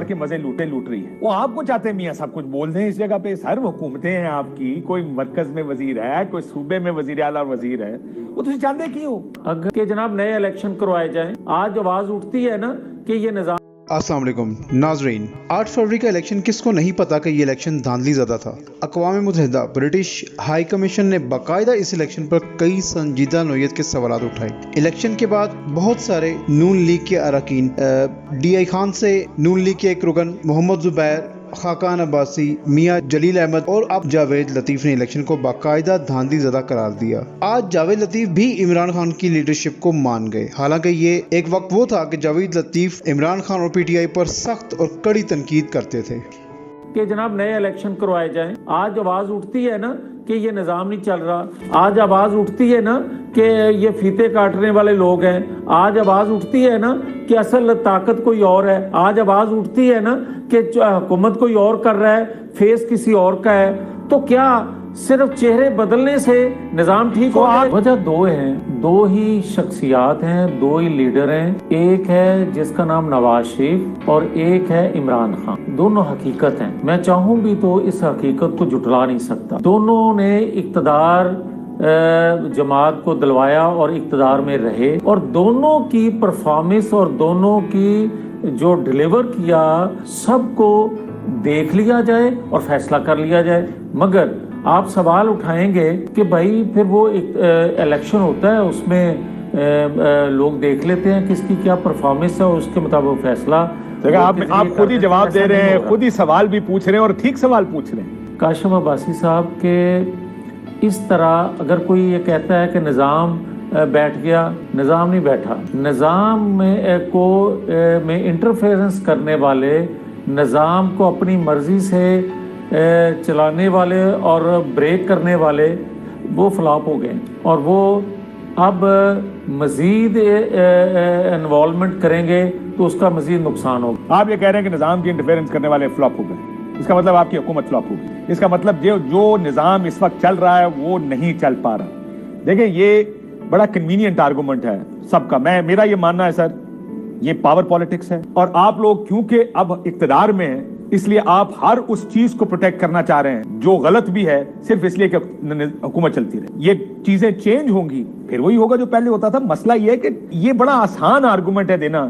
کے مزے لوٹ رہی ہے وہ آپ کو چاہتے ہیں میاں صاحب کچھ بول دیں اس جگہ پہ. سر حکومتیں ہیں آپ کی, کوئی مرکز میں وزیر ہے, کوئی صوبے میں وزیر اعلیٰ اور وزیر ہے, وہ تجھے چاہتے کیوں اگر کہ جناب نئے الیکشن کروائے جائیں. آج آواز اٹھتی ہے نا کہ یہ نظام. السلام علیکم ناظرین. 8 فروری کا الیکشن کس کو نہیں پتا کہ یہ الیکشن دھاندلی زدہ تھا. اقوام متحدہ برٹش ہائی کمیشن نے باقاعدہ اس الیکشن پر کئی سنجیدہ نوعیت کے سوالات اٹھائے. الیکشن کے بعد بہت سارے نون لیگ کے اراکین, ڈی آئی خان سے نون لیگ کے ایک رکن محمد زبیر, خاقان عباسی, میاں جلیل احمد اور اب جاوید لطیف نے الیکشن کو باقاعدہ دھاندلی زدہ قرار دیا. آج جاوید لطیف بھی عمران خان کی لیڈرشپ کو مان گئے. حالانکہ یہ ایک وقت وہ تھا کہ جاوید لطیف عمران خان اور پی ٹی آئی پر سخت اور کڑی تنقید کرتے تھے کہ جناب نئے الیکشن کروائے جائیں. آج آواز اٹھتی ہے نا کہ یہ نظام نہیں چل رہا. آج آواز اٹھتی ہے نا کہ یہ فیتے کاٹنے والے لوگ ہیں. آج آواز اٹھتی ہے نا کہ اصل طاقت کوئی اور ہے. آج آواز اٹھتی ہے نا کہ حکومت کوئی اور کر رہا ہے, فیس کسی اور کا ہے. تو کیا صرف چہرے بدلنے سے نظام ٹھیک ہو جائے؟ وجہ دو ہیں, دو ہی شخصیات ہیں, دو ہی لیڈر ہیں. ایک ہے جس کا نام نواز شریف اور ایک ہے عمران خان. دونوں حقیقت ہیں. میں چاہوں بھی تو اس حقیقت کو جھٹلا نہیں سکتا. دونوں نے اقتدار جماعت کو دلوایا اور اقتدار میں رہے, اور دونوں کی پرفارمنس اور دونوں کی جو ڈیلیور کیا سب کو دیکھ لیا جائے اور فیصلہ کر لیا جائے. مگر آپ سوال اٹھائیں گے کہ بھائی پھر وہ الیکشن ہوتا ہے, اس میں لوگ دیکھ لیتے ہیں کس کی کیا پرفارمنس ہے اور اس کے مطابق فیصلہ. آپ خود ہی جواب دے رہے ہیں, خود ہی سوال بھی پوچھ رہے ہیں اور ٹھیک سوال پوچھ رہے ہیں. کاشف عباسی صاحب کے اس طرح اگر کوئی یہ کہتا ہے کہ نظام بیٹھ گیا, نظام نہیں بیٹھا. نظام میں انٹرفیرنس کرنے والے, نظام کو اپنی مرضی سے چلانے والے اور بریک کرنے والے وہ فلاپ ہو گئے, اور وہ اب مزید انوالومنٹ کریں گے تو اس کا مزید نقصان ہوگا. آپ یہ کہہ رہے ہیں کہ نظام کی انٹرفیرنس کرنے والے فلاپ ہو گئے, اس کا مطلب آپ کی حکومت فلاپ ہوگی. اس کا مطلب جو نظام اس وقت چل رہا ہے وہ نہیں چل پا رہا. دیکھیں یہ بڑا کنوینینٹ آرگومنٹ ہے سب کا. میرا یہ ماننا ہے سر, یہ پاور پالیٹکس ہے, اور آپ لوگ کیونکہ اب اقتدار میں ہیں اس لیے آپ ہر اس چیز کو پروٹیکٹ کرنا چاہ رہے ہیں جو غلط بھی ہے, صرف اس لیے کہ حکومت چلتی رہے. یہ چیزیں چینج ہوں گی, پھر وہی ہوگا جو پہلے ہوتا تھا. مسئلہ یہ ہے کہ یہ بڑا آسان آرگومنٹ ہے دینا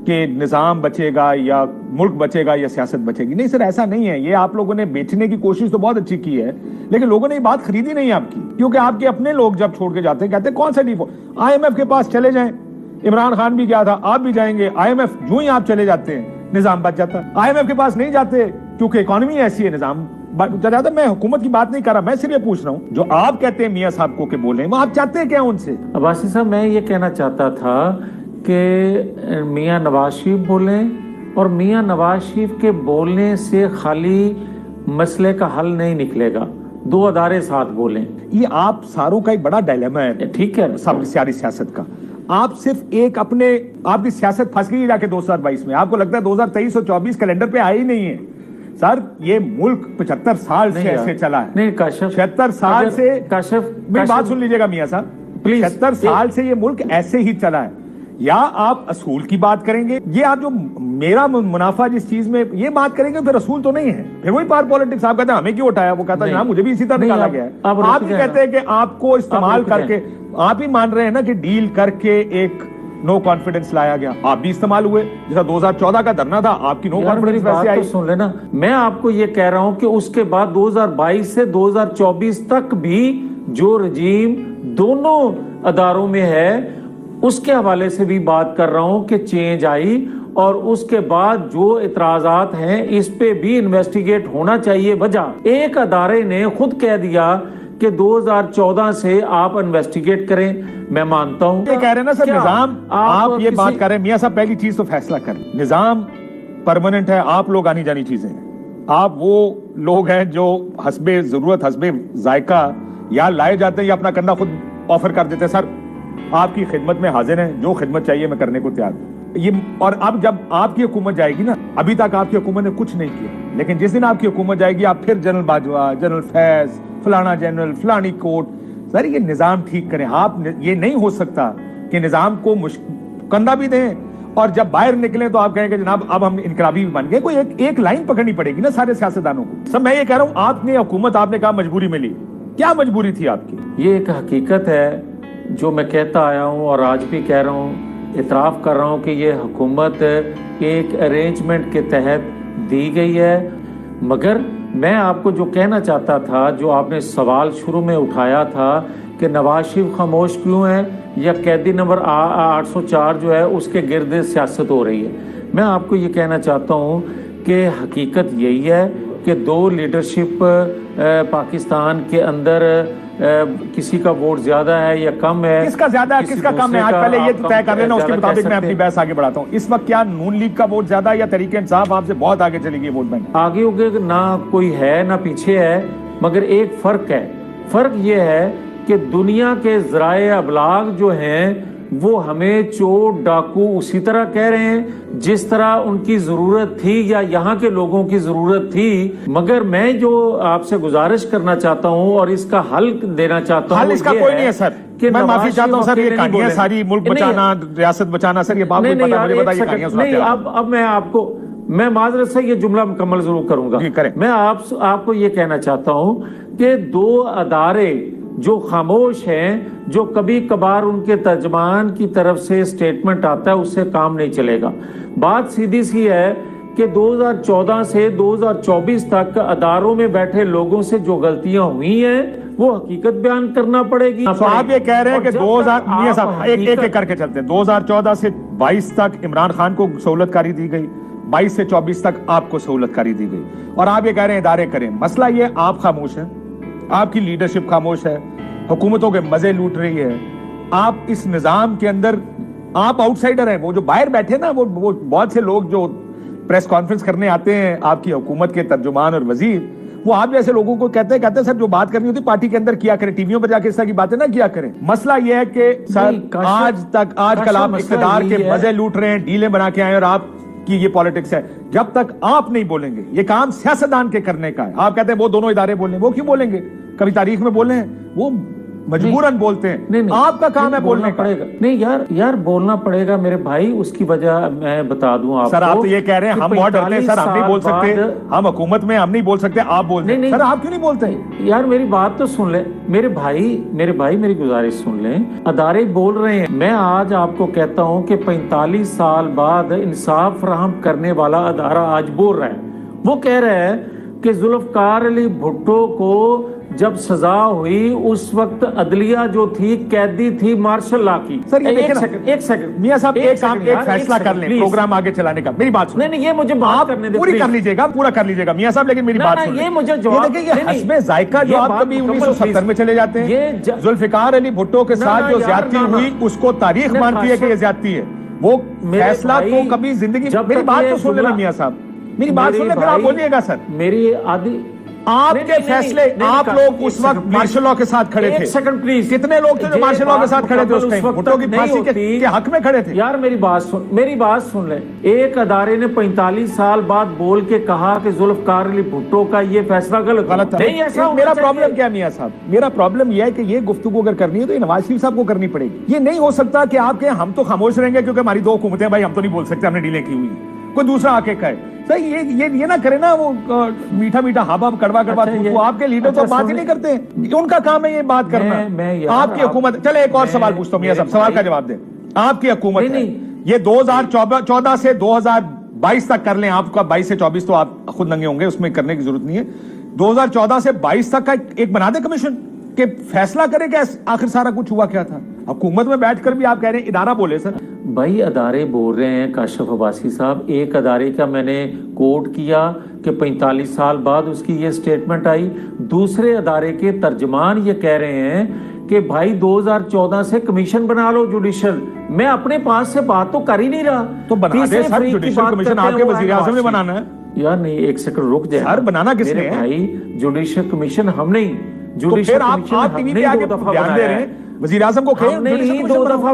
کہ نظام بچے گا یا ملک بچے گا یا سیاست بچے گی. نہیں سر, ایسا نہیں ہے. یہ آپ لوگوں نے بیچنے کی کوشش تو بہت اچھی کی ہے, لیکن لوگوں نے یہ بات خریدی نہیں آپ کی, کیونکہ آپ کے اپنے لوگ جب چھوڑ کے جاتے ہیں کہتے ہیں کون سا ڈیفو, آئی ایم ایف کے پاس چلے جائیں. عمران خان بھی گیا تھا, آپ بھی جائیں گے. آئی ایم ایف جو ہی آپ چلے جاتے ہیں نظام بچ جاتا. آئی ایم ایف کے پاس نہیں جاتے کیونکہ اکانومی ایسی ہے, نظام بچ جاتا. میں حکومت کی بات نہیں کر رہا, میں صرف یہ پوچھ رہا ہوں جو آپ کہتے ہیں میاں صاحب کو کہ بولیں, وہ آپ چاہتے ہیں کیا ان سے؟ عباسی صاحب میں یہ کہنا چاہتا تھا کہ میاں نواز شریف بولیں, اور میاں نواز شریف کے بولنے سے خالی مسئلے کا حل نہیں نکلے گا, دو ادارے ساتھ بولیں. یہ آپ ساروں کا ایک بڑا ڈائلیما ہے, ٹھیک ہے, سب سیاسی سیاست کا. آپ صرف ایک اپنے آپ کی سیاست پھنس گئی جا کے 2022 میں. آپ کو لگتا ہے 2023 اور 24 کیلنڈر پہ آئی نہیں ہے. سر یہ ملک 75 سال سے ایسے چلا ہے. نہیں کاشف, 76 سال سے, میری بات سن لیجئے گا میاں صاحب, پلیز, 76 سال سے یہ ملک ایسے ہی چلا ہے. یا آپ اصول کی بات کریں گے, یہ آپ جو میرا منافع جس چیز میں یہ بات کریں گے پھر اصول تو نہیں ہے, پھر وہی پاور پالیٹکس. آپ کہتے ہیں ہمیں کیوں اٹھایا, وہ کہتا ہے جناب مجھے بھی اسی طرح نکالا گیا ہے. آپ ہی کہتے ہیں کہ آپ کو استعمال کر کے, آپ ہی مان رہے ہیں نا کہ ڈیل کر کے ایک نو کانفیڈنس لایا گیا. آپ بھی استعمال ہوئے, جیسا 2014 کا دھرنا تھا, آپ کی نو کانفیڈنس ویسے آئی. سن لینا, میں آپ کو یہ کہہ رہا ہوں کہ اس کے بعد 2022 سے 2024 تک بھی جو رجیم دونوں اداروں میں ہے اس کے حوالے سے بھی بات کر رہا ہوں کہ چینج آئی, اور اس کے بعد جو اعتراضات ہیں اس پہ بھی انویسٹیگیٹ ہونا چاہیے. وجہ ایک ادارے نے خود کہہ دیا کہ 2014 سے آپ انویسٹیگیٹ کریں. میں مانتا ہوں یہ کہہ رہے ہیں نا سر, نظام آپ یہ بات کر رہے ہیں. میاں صاحب پہلی چیز تو فیصلہ کر, نظام پرماننٹ ہے, آپ لوگ آنی جانی چیزیں ہیں. آپ وہ لوگ ہیں جو حسب ضرورت حسب ذائقہ یا لائے جاتے ہیں یا اپنا کرنا خود آفر کر دیتے ہیں. سر آپ کی خدمت میں حاضر ہیں, جو خدمت چاہیے میں کرنے کو تیار ہوں. یہ اور اب جب آپ کی حکومت جائے گی نا, ابھی تک آپ کی حکومت نے کچھ نہیں کیا, لیکن جس دن آپ کی حکومت جائے گی آپ پھر جنرل باجوہ, جنرل فیض, فلانا جنرل, فلانی کوٹ. سر یہ نظام ٹھیک کریں. آپ یہ نہیں ہو سکتا کہ نظام کو کندھا بھی دیں اور جب باہر نکلیں تو آپ کہیں کہ جناب اب ہم انقلابی بھی بن گئے. کوئی ایک لائن پکڑنی پڑے گی نا سارے سیاستدانوں کو. سب میں یہ کہہ رہا ہوں آپ نے حکومت آپ نے کہا مجبوری میں لی, کیا مجبوری تھی آپ کی؟ یہ ایک حقیقت ہے جو میں کہتا آیا ہوں اور آج بھی کہہ رہا ہوں, اعتراف کر رہا ہوں کہ یہ حکومت ایک ارینجمنٹ کے تحت دی گئی ہے. مگر میں آپ کو جو کہنا چاہتا تھا, جو آپ نے سوال شروع میں اٹھایا تھا کہ نواز شریف خاموش کیوں ہے یا قیدی نمبر 804 جو ہے اس کے گرد سیاست ہو رہی ہے, میں آپ کو یہ کہنا چاہتا ہوں کہ حقیقت یہی ہے کہ دو لیڈرشپ پاکستان کے اندر کسی کا ووٹ زیادہ ہے یا کم ہے, کس کا زیادہ ہے کس کا کم ہے, آج پہلے یہ طے کر لینا, اس کے مطابق میں اپنی بحث آگے بڑھاتا ہوں. اس وقت کیا نون لیگ کا ووٹ زیادہ ہے یا تحریک انصاف آپ سے بہت آگے چلے گی ووٹ بینک؟ آگے ہوگے نہ کوئی ہے نہ پیچھے ہے, مگر ایک فرق ہے. فرق یہ ہے کہ دنیا کے ذرائع ابلاغ جو ہیں وہ ہمیں چور ڈاکو اسی طرح کہہ رہے ہیں جس طرح ان کی ضرورت تھی یا یہاں کے لوگوں کی ضرورت تھی. مگر میں جو آپ سے گزارش کرنا چاہتا ہوں اور اس کا حل دینا چاہتا ہوں, حل اس کا کوئی نہیں ہے سر, میں معافی چاہتا ہوں سر, یہ کہانیاں ساری ملک بچانا ریاست بچانا سر, یہ بات نہیں پتا, مجھے بتائیے نہیں. اب میں آپ کو, میں معذرت سے یہ جملہ مکمل ضرور کروں گا. میں آپ کو یہ کہنا چاہتا ہوں کہ دو ادارے جو خاموش ہیں, جو کبھی کبھار ان کے ترجمان کی طرف سے سٹیٹمنٹ آتا ہے اس سے کام نہیں چلے گا. بات سیدھی سی ہے کہ 2014 سے 2024 تک اداروں میں بیٹھے لوگوں سے جو غلطیاں ہوئی ہیں وہ حقیقت بیان کرنا پڑے گی. تو آپ یہ کہہ رہے ہیں کہ 2000 ایک کر کے چلتے ہیں, 2014 سے 22 تک عمران خان کو سہولت کاری دی گئی, 22 سے 24 تک آپ کو سہولت کاری دی گئی, اور آپ یہ کہہ رہے ہیں ادارے کریں. مسئلہ یہ آپ خاموش ہیں, آپ کی لیڈرشپ خاموش ہے, حکومتوں کے مزے لوٹ رہی ہے, آپ اس نظام کے اندر آپ آؤٹ سائڈر ہیں. وہ جو باہر بیٹھے نا, وہ بہت سے لوگ جو پریس کانفرنس کرنے آتے ہیں آپ کی حکومت کے ترجمان اور وزیر, وہ آپ جیسے لوگوں کو کہتے ہیں سر جو بات کرنی ہوتی پارٹی کے اندر کیا کریں, ٹی ویوں پر جا کے اس طرح کی باتیں نہ کیا کریں. مسئلہ یہ ہے کہ سر آج کل آپ اقتدار کے مزے لوٹ رہے ہیں, ڈیلیں بنا کے آئے, اور آپ کی یہ پالیٹکس ہے. جب تک آپ نہیں بولیں گے, یہ کام سیاستدان کے کرنے کا ہے. آپ کہتے ہیں وہ دونوں ادارے بولیں, وہ کیوں بولیں گے؟ کبھی تاریخ میں بولے ہیں, وہ مجبوراً بولتے ہیں. آپ کا کام ہے بولنا پڑے گا. نہیں یار بولنا پڑے گا میرے بھائی, اس کی وجہ میں بتا دوں آپ کو. سر آپ تو یہ کہہ رہے ہیں ہم ووٹ ڈالتے ہیں, سر ہم نہیں بول سکتے, ہم حکومت میں ہم نہیں بول سکتے, آپ بولتے ہیں. سر آپ کیوں نہیں بولتے؟ یار میری بات تو سن لیں میرے بھائی میری گزارش سن لیں. ادارے بول رہے ہیں, میں آج آپ کو کہتا ہوں کہ 45 سال بعد انصاف فراہم کرنے والا ادارہ آج بول رہا ہے. وہ کہہ رہا ہے کہ ذوالفقار علی بھٹو کو جب سزا ہوئی اس وقت عدلیہ جو تھی قیدی تھی مارشل لا کی. سر ایک سیکنڈ میاں صاحب, ایک فیصلہ کر لیں پروگرام آگے چلانے کا. میری بات سنیں. نہیں یہ مجھے بات کرنے دیں, پورا کر لیجیے گا میاں صاحب, لیکن میری بات سنیں. یہ مجھے جواب دیکھیں, یہ حسب ذائقہ جو آپ کبھی 1970 میں چلے جاتے ہیں, ذوالفقار علی بھٹو کے ساتھ جو زیادتی ہوئی اس کو تاریخ مانتی ہے کہ یہ زیادتی ہے. وہ فیصلہ تو کبھی زندگی, میری بات تو سن لینا میاں صاحب, میری بات سن لیں پھر آپ بولیے گا. سر میری آدھی آپ کے فیصلے, آپ لوگ اس وقت مارشل لا کے ساتھ کھڑے تھے. ایک سیکنڈ پلیز, کتنے لوگ تھے جو مارشل لا کے ساتھ کھڑے تھے اس ٹائم, بھٹو کی پھانسی کے حق میں کھڑے تھے؟ یار میری بات سن لیں. ایک ادارے نے 45 سال بعد بول کے کہا کہ ذوالفقار علی بھٹو کا یہ فیصلہ غلط نہیں. ایسا میرا پرابلم کیا میاں صاحب, میرا پرابلم یہ ہے کہ یہ گفتگو اگر کرنی ہے تو یہ نواز شریف صاحب کو کرنی پڑے گی. یہ نہیں ہو سکتا کہ آپ کہیں ہم تو خاموش رہیں گے کیونکہ ہماری دو حکومتیں, بھائی ہم تو نہیں بول سکتے, ہم نے ڈیلیں کی ہوئی, کوئی دوسرا آ کے کہے. سر یہ نہ کرے نا, وہ میٹھا میٹھا ہابا کڑوا وہ آپ کے لیڈر تو بات ہی نہیں کرتے, ان کا کام ہے یہ بات کرنا. آپ کی حکومت, چلے ایک اور سوال پوچھتا ہوں میاں صاحب, سوال کا جواب دیں. آپ کی حکومت یہ 2014 سے 2022 تک کر لیں, آپ کا 22 سے 24 تو آپ خود ننگے ہوں گے, اس میں کرنے کی ضرورت نہیں ہے. 2014 سے 22 تک کا ایک بنا دے کمیشن کہ فیصلہ کرے کہ آخر سارا کچھ ہوا کیا تھا. حکومت میں بیٹھ کر بھی آپ کہہ رہے ہیں ادارہ بولے. سر بھائی ادارے بول رہے ہیں کاشف عباسی صاحب, ایک ادارے کا میں نے کوٹ کیا کہ 45 سال بعد اس کی یہ سٹیٹمنٹ آئی, دوسرے ادارے کے ترجمان یہ کہہ رہے ہیں کہ بھائی 2014 سے کمیشن بنا لو جوڈیشل. میں اپنے پاس سے بات تو کر ہی نہیں رہا, تو بنا دے سر جوڈیشل کمیشن, آپ کے وزیر اعظم نے بنانا ہے. یار نہیں, ایک سیکنڈ رک جائے. سر بنانا کس نے ہے بھائی؟ جوڈیشل کمیشن ہم نہیں, جوڈیشل کمیشن آپ ٹی وی پہ آ کے بیان دے رہے ہیں, وزیر اعظم کو کہیں 2 دفعہ